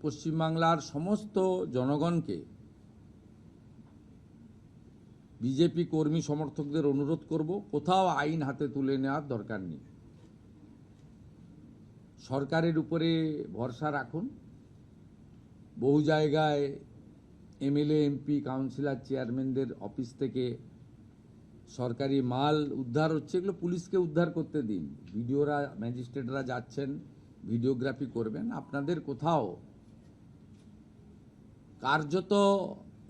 পশ্চিমবাংলার সমস্ত জনগণকে, বিজেপি কর্মী সমর্থকদের অনুরোধ করব, কোথাও আইন হাতে তুলে নেওয়ার দরকার নেই। সরকারের উপরে ভরসা রাখুন। বহু জায়গায় এমএলএ, এমপি, কাউন্সিলর, চেয়ারম্যানদের অফিস থেকে সরকারি মাল উদ্ধার হচ্ছে, এগুলো পুলিশকে উদ্ধার করতে দিন। ভিডিওরা, ম্যাজিস্ট্রেটরা যাচ্ছেন, ভিডিওগ্রাফি করবেন। আপনাদের কোথাও কার্যত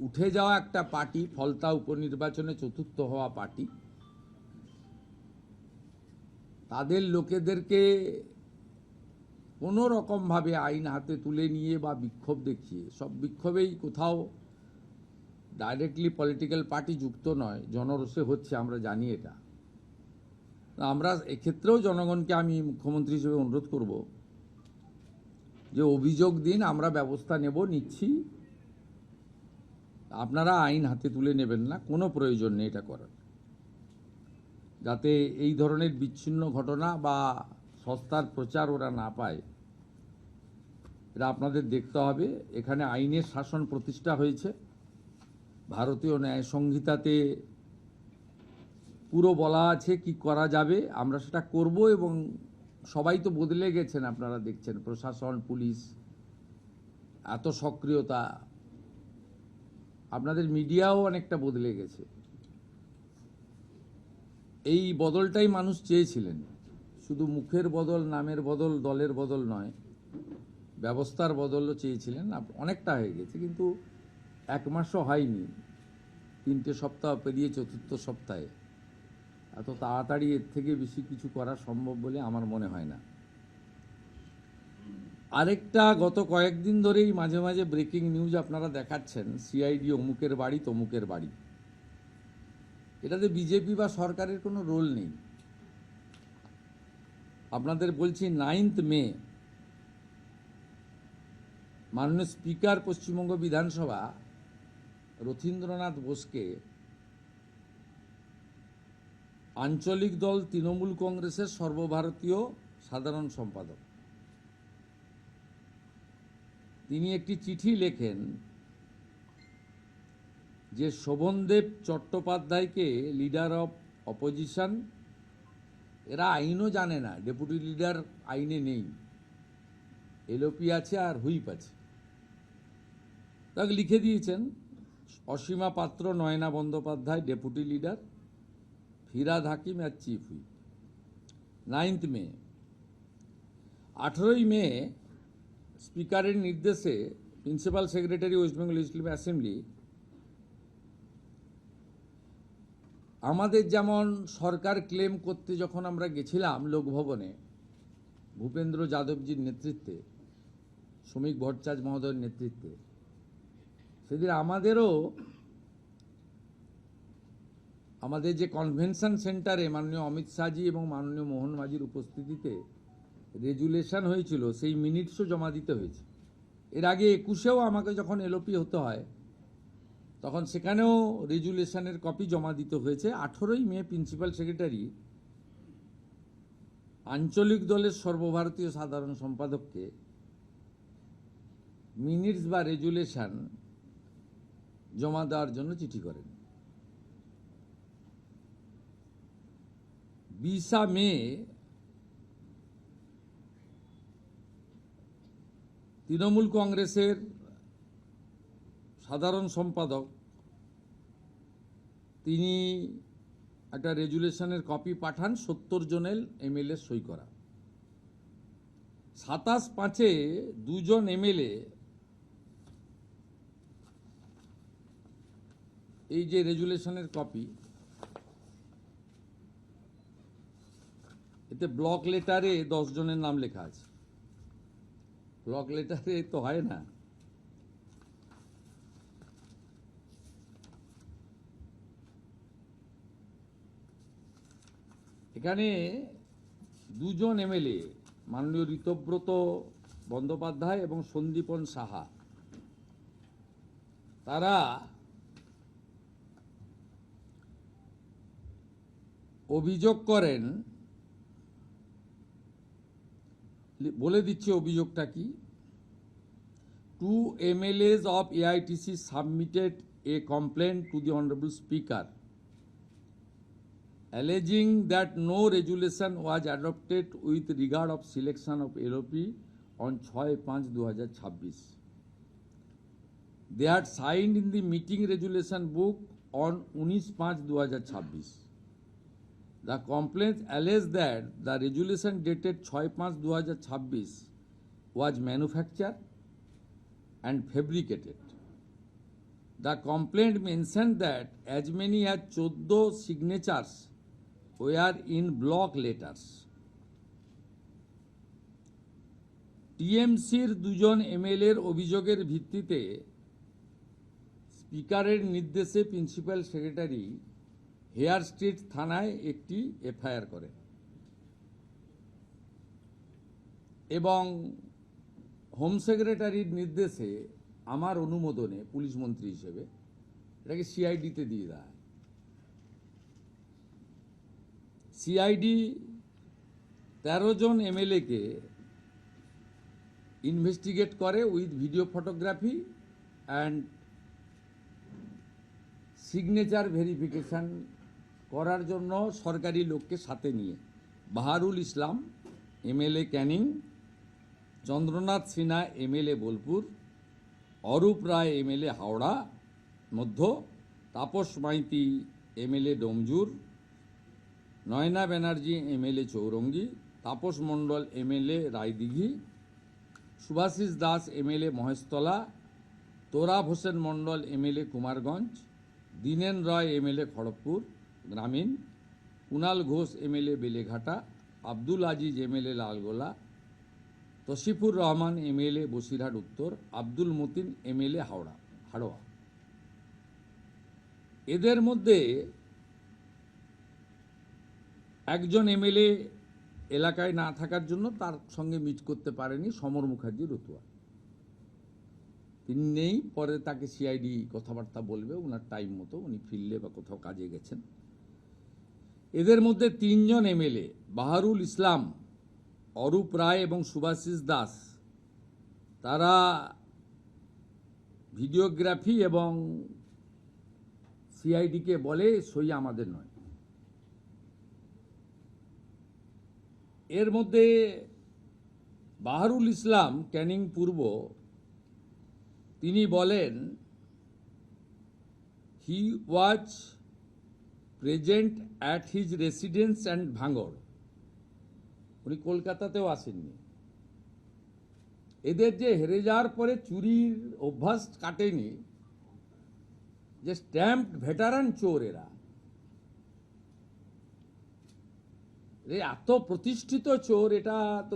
উঠে যাওয়া একটা পার্টি, ফলতা উপনির্বাচনে চতুর্থ হওয়া পার্টি, তাদের লোকেদেরকে কোনো রকমভাবে আইন হাতে তুলে নিয়ে বা বিক্ষোভ দেখিয়ে, সব বিক্ষোভেই কোথাও ডাইরেক্টলি পলিটিক্যাল পার্টি যুক্ত নয়, জনরোষে হচ্ছে, আমরা জানি এটা। আমরা এক্ষেত্রেও জনগণকে আমি মুখ্যমন্ত্রী হিসেবে অনুরোধ করব যে অভিযোগ দিন, আমরা ব্যবস্থা নিচ্ছি। আপনারা আইন হাতে তুলে নেবেন না, কোনো প্রয়োজন নেই এটা করার। যাতে এই ধরনের বিচ্ছিন্ন ঘটনা বা সস্তার প্রচার ওরা না পায়, এটা আপনাদের দেখতে হবে। এখানে আইনের শাসন প্রতিষ্ঠা হয়েছে, ভারতীয় ন্যায় সংহিতাতে পুরো বলা আছে কি করা যাবে, আমরা সেটা করব। এবং সবাই তো বদলে গেছেন, আপনারা দেখছেন, প্রশাসন, পুলিশ, এত সক্রিয়তা, আপনাদের মিডিয়াও অনেকটা বদলে গেছে। এই বদলটাই মানুষ চেয়েছিলেন, শুধু মুখের বদল, নামের বদল, দলের বদল নয়, ব্যবস্থার বদলও চেয়েছিলেন। অনেকটা হয়ে গেছে, কিন্তু এক মাসও হয়নি, 3টে সপ্তাহ পেরিয়ে চতুর্থ সপ্তাহে এত তাড়াতাড়ি এর থেকে বেশি কিছু করা সম্ভব বলে আমার মনে হয় না। আরেকটা, গত কয়েকদিন ধরেই মাঝে মাঝে ব্রেকিং নিউজ আপনারা দেখাচ্ছেন, সিআইডি অমুকের বাড়ি তমুকের বাড়ি। এটাতে বিজেপি বা সরকারের কোনো রোল নেই। আপনাদের বলছি, 9 মে মাননীয় স্পিকার পশ্চিমবঙ্গ বিধানসভা রথীন্দ্রনাথ বোসকে আঞ্চলিক দল তৃণমূল কংগ্রেসের সর্বভারতীয় সাধারণ সম্পাদক, তিনি একটি চিঠি লেখেন যে শোভনদেব চট্টোপাধ্যায়কে লিডার অফ অপোজিশন, এরা আইনও জানে না, ডেপুটি লিডার আইনে নেই, এলওপি আছে আর হুইপ আছে, তাকে লিখে দিয়েছেন। অসীমা পাত্র, নয়না বন্দ্যোপাধ্যায় ডেপুটি লিডার, ফিরাদ হাকিম আর চিফ হুইপ। 9 মে। 18 মে স্পিকারের নির্দেশে principal secretary West Bengal legislative assembly, আমাদের যেমন সরকার ক্লেম করতে যখন আমরা গেছিলাম লোকভবনে ভূপেন্দ্র যাদবজির নেতৃত্বে, শ্রমিক ভট্টাচার্য মহোদয়ের নেতৃত্বে, সেদিন আমাদেরও আমাদের যে কনভেনশন সেন্টারে মাননীয় অমিত শাহজি এবং মাননীয় মোহন মাঝির উপস্থিতিতে রেজুলেশন হয়েছিল, সেই মিনিটসও জমা দিতে হয়েছে। এর আগে 21-এও আমাকে যখন এলওপি হতে হয়, তখন সেখানেও রেজুলেশনের কপি জমা দিতে হয়েছে। 18 মে প্রিন্সিপাল সেক্রেটারি আঞ্চলিক দলের সর্বভারতীয় সাধারণ সম্পাদককে মিনিটস বা রেজুলেশন জমা দেওয়ার জন্য চিঠি করেন। 20 মে তৃণমূল কংগ্রেসের সাধারণ সম্পাদক, তিনি একটা রেজুলেশনের কপি পাঠান 70 জনের এমএলএ সই করা। 27/5 2জন এমএলএ এই যে রেজুলেশনের কপি, এতে ব্লক লেটারে 10 জনের নাম লেখা আছে। ব্লক লেটারে তো হয় না, এখানে 2জন এমএলএ মাননীয় ঋতব্রত বন্দ্যোপাধ্যায় এবং সন্দীপন সাহা, তারা অভিযোগ করেন, বলে দিচ্ছি অভিযোগটা কি। two MLAs of AITC submitted a complaint to the Honorable Speaker alleging that no resolution was adopted with regard of selection of LOP on 6/5/2026. They had signed in the meeting resolution book on 19/5/2026. The complaint alleged that the resolution dated 6/5/2026 was manufactured and fabricated. The complaint mentioned that as many as 14 signatures were in block letters. টিএমসির দুজন এমএলএর অভিযোগের ভিত্তিতে স্পিকারের নির্দেশে principal secretary hair street থানায় একটি FIR করেন এবং হোম সেক্রেটারির নির্দেশে আমার অনুমোদনে পুলিশ মন্ত্রী হিসেবে এটাকে সিআইডিতে দিয়ে দেয়। সিআইডি 13 জন এমএলএকে ইনভেস্টিগেট করে with video photography and signature verification করার জন্য সরকারি লোককে সাথে নিয়ে বাহারুল ইসলাম এমএলএ ক্যানিং, চন্দ্রনাথ সিনহা এমএলএ বোলপুর, অরূপ রায় এমএলএ হাওড়া মধ্য, Tapas Maiti MLA Domjur, Nayana Banerjee MLA Chowringhee, Tapas Mondal MLA Raidighi, Subhashis Das MLA Maheshtala, Torab Hossain মণ্ডল এমএলএ কুমারগঞ্জ, দীনেন রয় এমএলএ খড়গপুর গ্রামীণ, Kunal Ghosh MLA Beleghata, Abdul Aziz MLA Lalgola, তসিফুর Rahman MLA Basirhat উত্তর, আব্দুল মতিন এমএলএ হাড়োয়া। এদের মধ্যে একজন এমএলএ এলাকায় না থাকার জন্য তার সঙ্গে মিট করতে পারেনি, সমর মুখার্জি রতুয়া। তিনি নেই, পরে তাকে সিআইডি কথাবার্তা বলবে ওনার টাইম মতো, উনি ফিরলে বা কোথাও কাজে গেছেন। এদের মধ্যে 3 জন এমএলএ বাহারুল ইসলাম, অরূপ রায় এবং সুভাষিস দাস, তারা ভিডিওগ্রাফি এবং সিআইডিকে বলে সই আমাদের নয়। এর মধ্যে বাহারুল ইসলাম ক্যানিং পূর্ব, তিনি বলেন he was present at his residence and ভাঙড়। উনি কলকাতাতেও আসেননি। এদের যে হেরে যাওয়ার পরে চুরির অভ্যাস কাটেনি, যে স্ট্যাম্পড ভেটারান চোর এরা, এত প্রতিষ্ঠিত চোর, এটা তো